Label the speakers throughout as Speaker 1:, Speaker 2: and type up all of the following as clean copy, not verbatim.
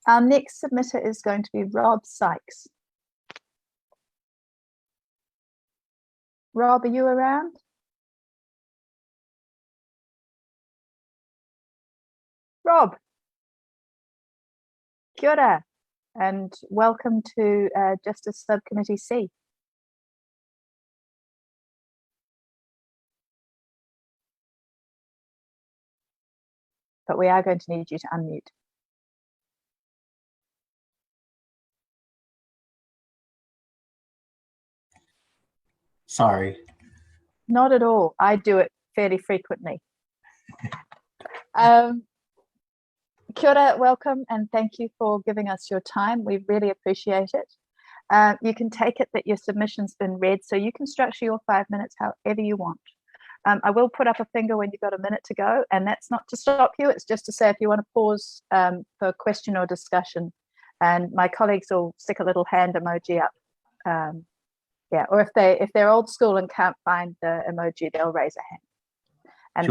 Speaker 1: Our next submitter is going to be Rob Sykes. Rob, are you around? Rob, kia ora, and welcome to Justice Subcommittee C. But we are going to need you to unmute.
Speaker 2: Sorry.
Speaker 1: Not at all. I do it fairly frequently. Kia ora, welcome, and thank you for giving us your time. We really appreciate it. You can take it that your submission's been read, so you can structure your 5 minutes however you want. I will put up a finger when you've got a minute to go, and that's not to stop you, it's just to say if you want to pause for question or discussion, and my colleagues will stick a little hand emoji up. Yeah, or if they're old school and can't find the emoji, they'll raise a hand. And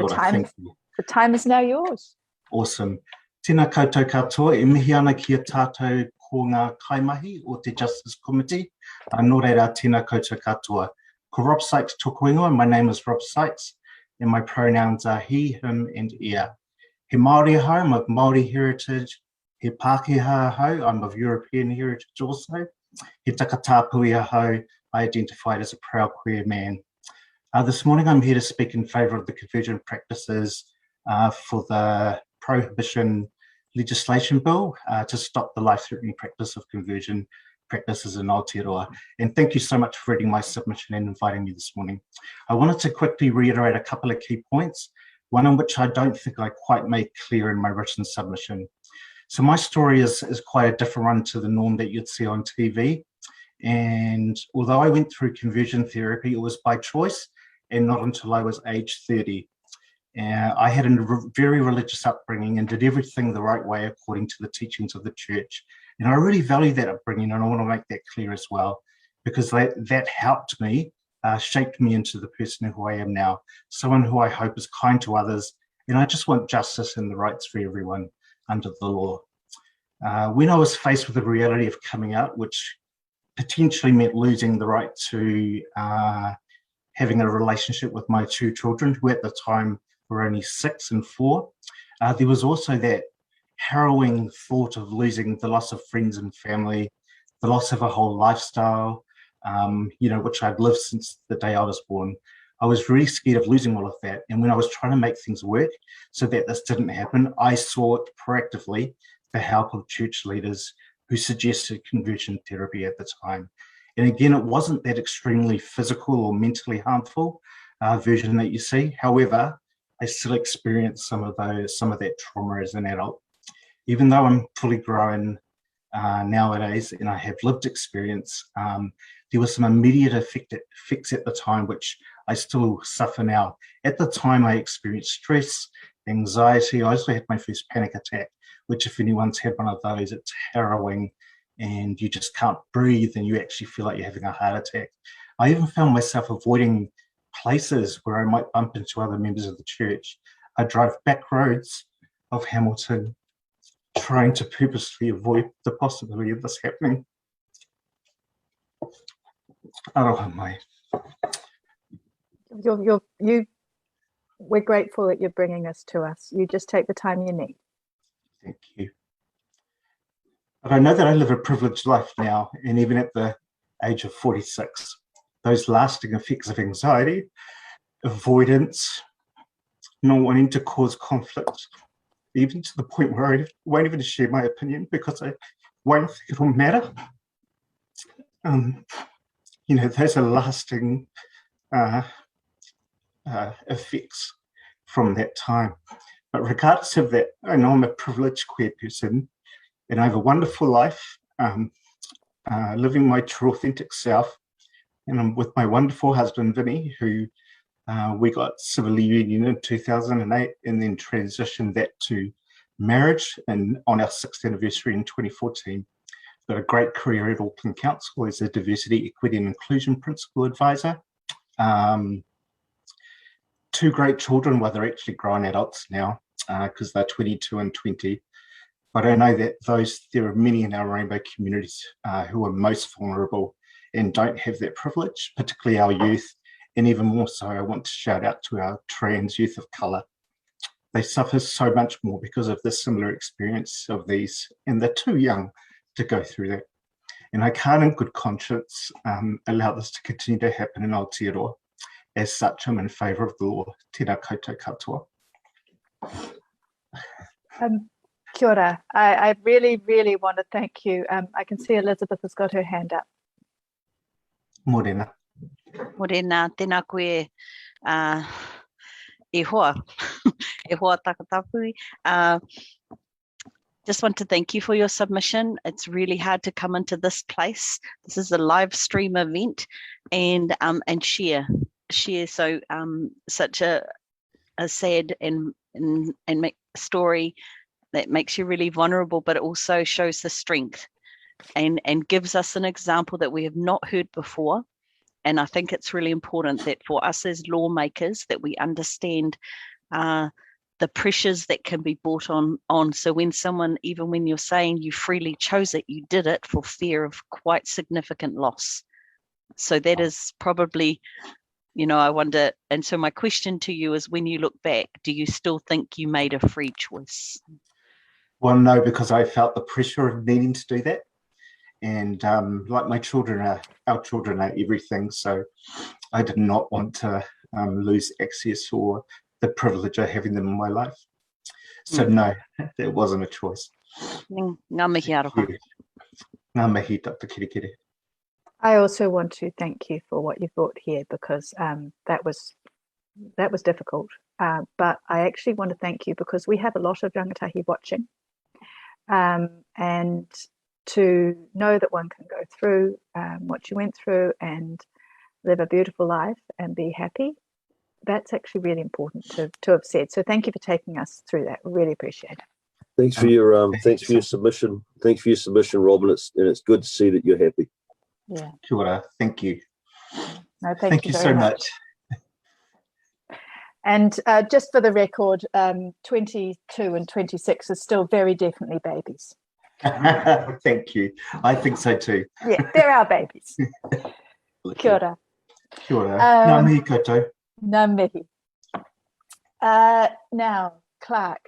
Speaker 1: the time is now yours.
Speaker 2: Awesome. Tēnā koutou katoa, e mihi ana ki a tātou ko ngā kaimahi o te Justice Committee. Nō reira, tēnā koutou katoa. Ko Rob Sykes tōku ingoa, my name is Rob Sykes, and my pronouns are he, him, and ia. He Māori ahau, I'm of Māori heritage. He Pākehā ahau, I'm of European heritage also. He Takatapui ahau, I identified as a proud queer man. This morning I'm here to speak in favour of the conversion practices for the Prohibition legislation bill to stop the life-threatening practice of conversion practices in Aotearoa. And thank you so much for reading my submission and inviting me this morning. I wanted to quickly reiterate a couple of key points, one in which I don't think I quite made clear in my written submission. So my story is quite a different one to the norm that you'd see on TV. And although I went through conversion therapy, it was by choice and not until I was age 30. I had a very religious upbringing and did everything the right way according to the teachings of the church. And I really value that upbringing, and I want to make that clear as well, because that helped me, shaped me into the person who I am now, someone who I hope is kind to others, and I just want justice and the rights for everyone under the law. When I was faced with the reality of coming out, which potentially meant losing the right to having a relationship with my two children, who at the time were only 6 and 4. There was also that harrowing thought of losing the loss of friends and family, the loss of a whole lifestyle, which I'd lived since the day I was born. I was really scared of losing all of that. And when I was trying to make things work so that this didn't happen, I sought proactively the help of church leaders who suggested conversion therapy at the time. And again, it wasn't that extremely physical or mentally harmful version that you see. However, I still experienced some of that trauma as an adult. Even though I'm fully grown nowadays and I have lived experience, there was some immediate effects at the time, which I still suffer now. At the time, I experienced stress, anxiety. I also had my first panic attack, which if anyone's had one of those, it's harrowing and you just can't breathe and you actually feel like you're having a heart attack. I even found myself avoiding places where I might bump into other members of the church. I drove back roads of Hamilton, trying to purposely avoid the possibility of this happening. Oh my!
Speaker 1: We're grateful that you're bringing this to us. You just take the time you need.
Speaker 2: Thank you. But I know that I live a privileged life now, and even at the age of 46, those lasting effects of anxiety, avoidance, not wanting to cause conflict, even to the point where I won't even share my opinion because I won't think it'll matter. Those are lasting effects from that time. But regardless of that, I know I'm a privileged queer person and I have a wonderful life, living my true authentic self. And I'm with my wonderful husband, Vinny, who we got civil union in 2008 and then transitioned that to marriage and on our 6th anniversary in 2014. Got a great career at Auckland Council as a diversity, equity and inclusion principal advisor. 2 great children, well, they're actually grown adults now because they're 22 and 20. But I know that there are many in our rainbow communities who are most vulnerable and don't have that privilege, particularly our youth. And even more so, I want to shout out to our trans youth of colour. They suffer so much more because of the similar experience of these, and they're too young to go through that. And I can't in good conscience allow this to continue to happen in Aotearoa. As such, I'm in favour of the law. Tēnā koutou katoa.
Speaker 1: Kia ora. I really, really want to thank you. I can see Elizabeth has got her hand up.
Speaker 2: Morena.
Speaker 3: Morena, tēnā koe e hoa. E hoa takatapui. Just want to thank you for your submission. It's really hard to come into this place. This is a live stream event and share. So such a sad and story that makes you really vulnerable, but it also shows the strength and gives us an example that we have not heard before. And I think it's really important that for us as lawmakers that we understand the pressures that can be brought on. So when someone, even when you're saying you freely chose it, you did it for fear of quite significant loss. So that is probably, I wonder, and so my question to you is, when you look back, do you still think you made a free choice?
Speaker 2: Well, no, because I felt the pressure of needing to do that. And like our children are everything. So I did not want to lose access or the privilege of having them in my life. So no, that wasn't a choice.
Speaker 3: Ngā mihi aroha.
Speaker 2: Ngā mihi tata kirikiri.
Speaker 1: I also want to thank you for what you brought here, because that was difficult. But I actually want to thank you because we have a lot of rangatahi watching, and to know that one can go through what you went through and live a beautiful life and be happy. That's actually really important to have said. So thank you for taking us through that. We really appreciate it.
Speaker 4: Thanks for your submission. Thanks for your submission, Robin. It's good to see that you're happy.
Speaker 1: Yeah.
Speaker 2: Kia ora. Thank you.
Speaker 1: No, thank you
Speaker 2: so
Speaker 1: very
Speaker 2: much.
Speaker 1: And just for the record, 22 and 26 are still very definitely babies.
Speaker 2: Thank you. I think so too.
Speaker 1: Yeah, they're our babies. Kia ora.
Speaker 2: Kia ora. Ngā mihi koutou.
Speaker 1: Ngā mihi. Now, Clark.